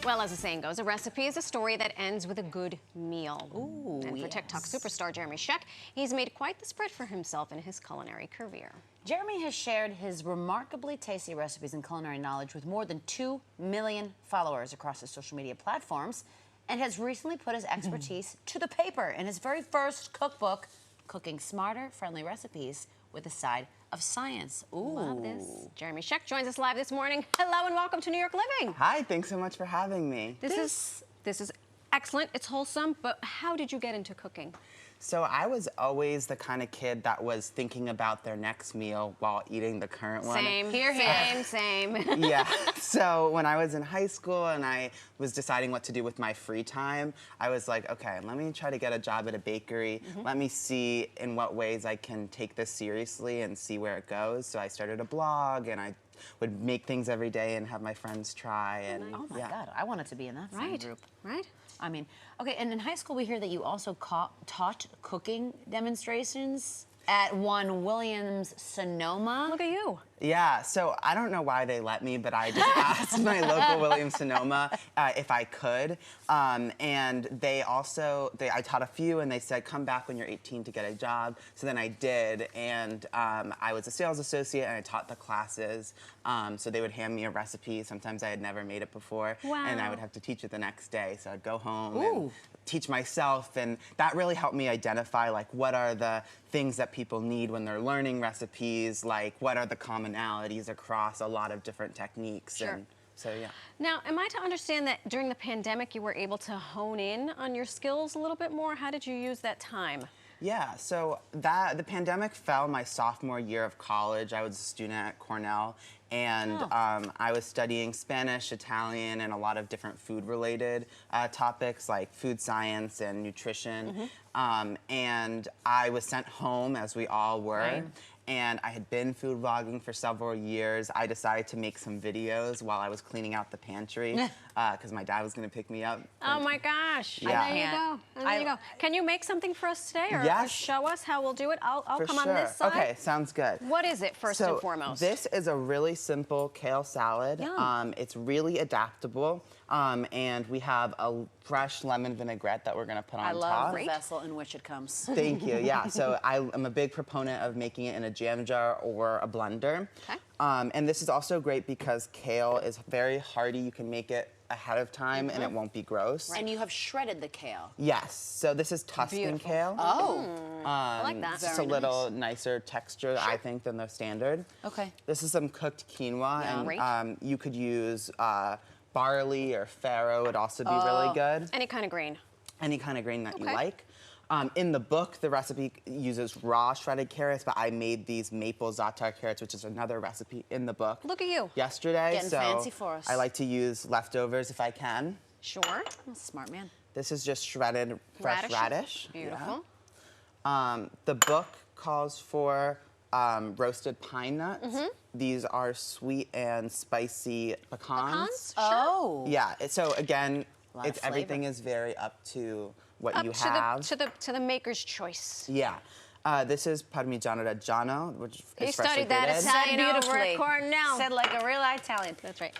Well, as the saying goes, a recipe is a story that ends with a good meal. Ooh, and for yes. TikTok superstar Jeremy Scheck, he's made quite the spread for himself in his culinary career. Jeremy has shared his remarkably tasty recipes and culinary knowledge with more than 2 million followers across his social media platforms, and has recently put his expertise to the paper in his very first cookbook, Cooking Smarter, Friendly Recipes with a Side of Science. Ooh. Love this. Jeremy Scheck joins us live this morning. Hello and welcome to New York Living. Hi, thanks so much for having me. This is excellent. It's wholesome, but how did you get into cooking? So I was always the kind of kid that was thinking about their next meal while eating the current one. Same, same. Yeah, so when I was in high school and I was deciding what to do with my free time, I was like, okay, let me try to get a job at a bakery. Let me see in what ways I can take this seriously and see where it goes. So I started a blog and I would make things every day and have my friends try. And Oh my God, I wanted to be in that same group. Right. I mean, okay, and in high school we hear that you also taught cooking demonstrations at one Williams-Sonoma. Look at you. Yeah, so I don't know why they let me, but I just asked my local Williams-Sonoma if I could. And I taught a few and they said, come back when you're 18 to get a job. So then I did, and I was a sales associate and I taught the classes. So they would hand me a recipe. Sometimes I had never made it before. Wow. And I would have to teach it the next day. So I'd go home and teach myself, and that really helped me identify like what are the things that people need when they're learning recipes, like what are the commonalities across a lot of different techniques. Sure. And so yeah. Now, am I to understand that during the pandemic you were able to hone in on your skills a little bit more? How did you use that time? Yeah, so the pandemic fell my sophomore year of college. I was a student at Cornell, and I was studying Spanish, Italian, and a lot of different food-related topics like food science and nutrition. And I was sent home, as we all were. Right. And I had been food vlogging for several years. I decided to make some videos while I was cleaning out the pantry because my dad was going to pick me up. Oh my gosh. Yeah. There you go. There you go. Can you make something for us today or Yes. show us how we'll do it? I'll come on this side. Okay, sounds good. What is it first and foremost? This is a really simple kale salad. Yum. It's really adaptable. And we have a fresh lemon vinaigrette that we're going to put on I top. love the vessel in which it comes. Thank you. Yeah, so I'm a big proponent of making it in a jam jar or a blender. Okay. And this is also great because kale is very hearty. You can make it ahead of time and it won't be gross. And you have shredded the kale. Yes, so this is Tuscan Beautiful. kale. Oh. I like that. It's just a little nicer texture, I think, than the standard. Okay. This is some cooked quinoa, Great. and you could use barley or farro would also be really good. Any kind of grain. Any kind of grain that you Okay. like. In the book, the recipe uses raw shredded carrots, but I made these maple za'atar carrots, which is another recipe in the book. Look at you. Yesterday, Getting so fancy for us. I like to use leftovers if I can. Sure. Oh, smart man. This is just shredded fresh radish. Beautiful. Yeah. The book calls for roasted pine nuts. These are sweet and spicy pecans. Pecans? Oh. Yeah. So again, Lot of everything flavor. is very up to what Up you to have. to the maker's choice. Yeah. This is Parmigiano Reggiano, which He is freshly studied that grated. Italian over beautifully. at Cornell. Said like a real Italian. That's right.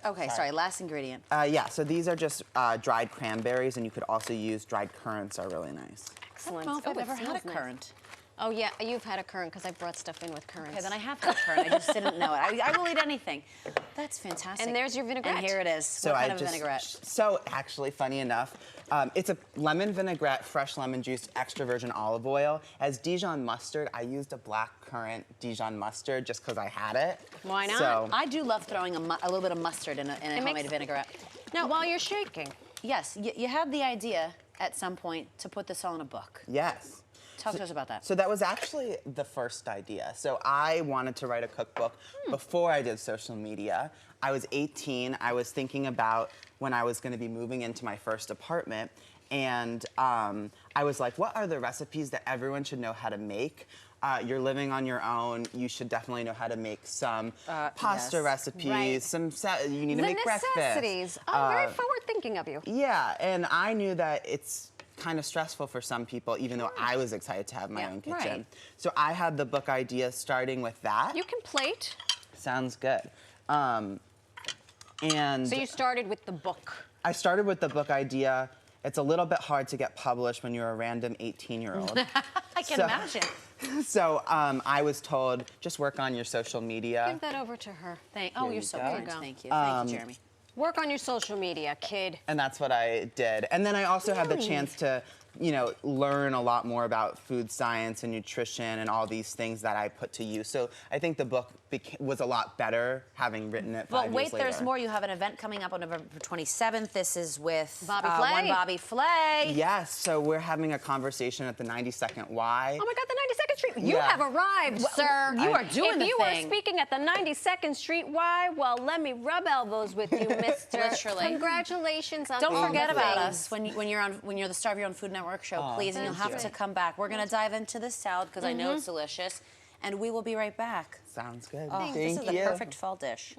Okay, sorry, last ingredient. Yeah, so these are just dried cranberries, and you could also use dried currants are really nice. Excellent. I don't know if I've it ever had a smells nice. currant. Oh yeah, you've had a currant because I brought stuff in with currants. Okay, then I have had a currant. I just didn't know it. I will eat anything. That's fantastic. And there's your vinaigrette. And here it is. So what kind of vinaigrette? So actually, funny enough, it's a lemon vinaigrette, fresh lemon juice, extra virgin olive oil. As Dijon mustard, I used a black currant Dijon mustard just because I had it. Why not? So, I do love throwing a little bit of mustard in a homemade makes- vinaigrette. Now, while you're shaking, Yes, you had the idea at some point to put this all in a book. yes. Talk to us about that. So that was actually the first idea. So I wanted to write a cookbook before I did social media. I was 18. I was thinking about when I was going to be moving into my first apartment. And I was like, what are the recipes that everyone should know how to make? You're living on your own. You should definitely know how to make some pasta yes. recipes. Right. You need to the make breakfast. necessities. Oh, very forward thinking of you. Yeah, and I knew that it's kind of stressful for some people, even though I was excited to have my Yeah, own kitchen. right. So I had the book idea starting with that. You can plate. Sounds good. And So you started with the book. I started with the book idea. It's a little bit hard to get published when you're a random 18-year-old. I can imagine. So I was told, just work on your social media. Give that over to her. Oh, Here you're you so go. kind. Thank you. Thank you, Jeremy. Work on your social media, kid. And that's what I did. And then I also had the chance to, learn a lot more about food science and nutrition and all these things that I put to use. So I think the book was a lot better having written it 5 But years wait, later. there's more. You have an event coming up on November 27th. This is with Bobby Flay. one Bobby Flay. Yes, so we're having a conversation at the 92nd Y. Oh my God, the 92nd Street. You Yeah. have arrived, sir. You are doing the If you thing. are speaking at the 92nd Street Y, well, let me rub elbows with you, mister. Literally. Congratulations on Don't all forget the about things. us when you're the star of your own Food Network show, please, and you'll thank have you. to come back. We're gonna dive into this salad because I know it's delicious, and we will be right back. Sounds good. Oh, Thank this is you. the perfect fall dish.